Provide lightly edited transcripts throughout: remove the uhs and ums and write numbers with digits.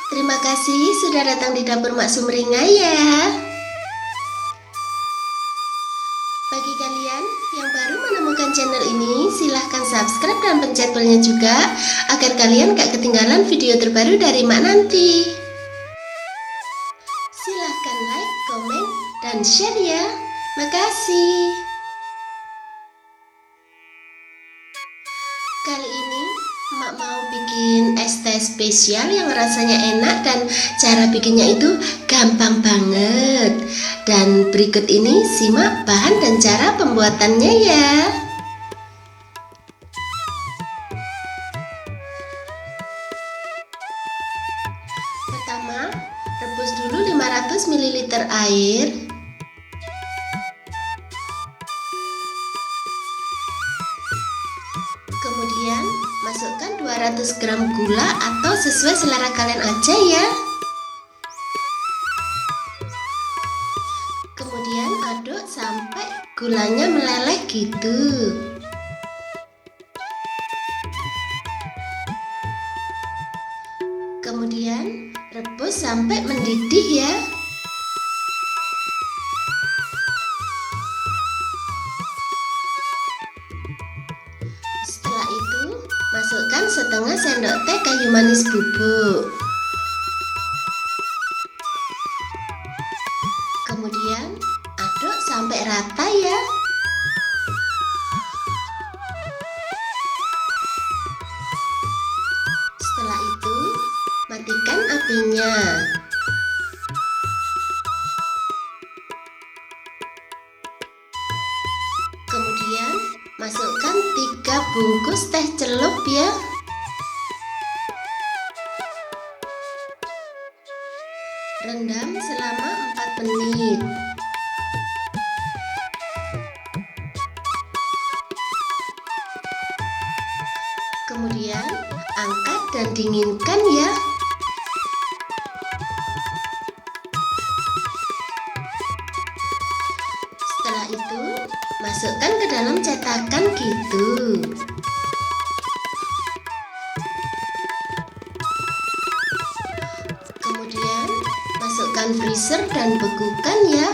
Terima kasih sudah datang di dapur Mak Sumringah ya. Bagi kalian yang baru menemukan channel ini, silahkan subscribe dan pencet belnya juga agar kalian gak ketinggalan video terbaru dari Mak nanti. Silahkan like, komen, dan share ya. Makasih. Kali ini Mak mau bikin es teh spesial yang rasanya enak dan cara bikinnya itu gampang banget. Dan berikut ini simak bahan dan cara pembuatannya ya. Pertama, rebus dulu 500 ml air. Kemudian masukkan 200 gram gula atau sesuai selera kalian aja ya. Kemudian aduk sampai gulanya meleleh gitu. Kemudian rebus sampai mendidih ya. Setelah itu, masukkan setengah sendok teh kayu manis bubuk. Kemudian, aduk sampai rata ya. Setelah itu, matikan apinya. Kemudian, masukkan 3 bungkus teh celup ya. Rendam selama 4 menit. Kemudian, angkat dan dinginkan ya. Setelah itu, masukkan ke dalam cetakan gitu. Kemudian masukkan freezer dan bekukan ya.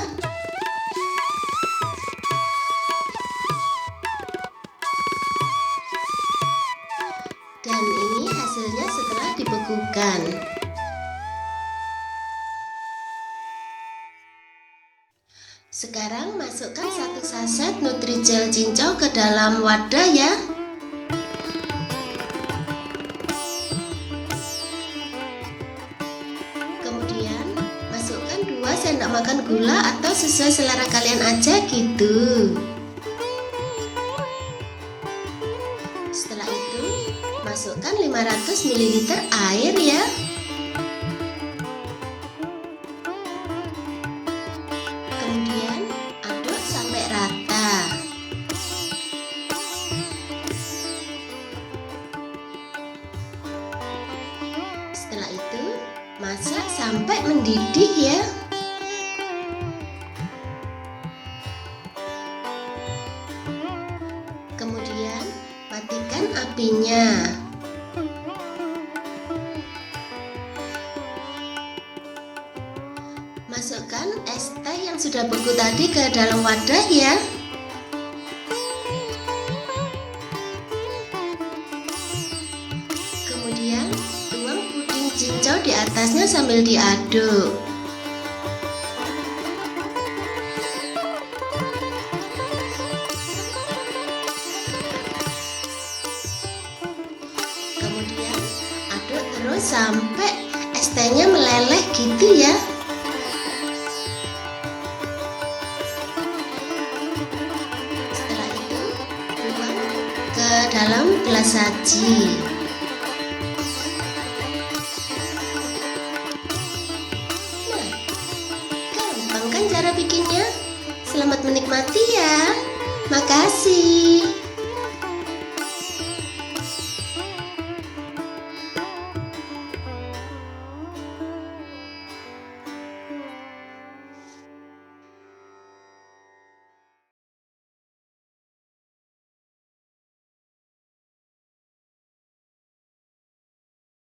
Dan ini hasilnya setelah dibekukan. Sekarang masukkan 1 saset Nutrijel cincau ke dalam wadah ya. Kemudian masukkan 2 sendok makan gula atau sesuai selera kalian aja gitu. Setelah itu masukkan 500 ml air ya. Kemudian aduk sampai rata. Setelah itu masak sampai mendidih ya. Kemudian matikan apinya. Masukkan es teh yang sudah beku tadi ke dalam wadah ya. Kemudian tuang puding cincau di atasnya sambil diaduk. Kemudian aduk terus sampai es tehnya meleleh gitu ya. Setelah itu tuang ke dalam gelas saji. Nah, gampang kan cara bikinnya? Selamat menikmati ya. Makasih.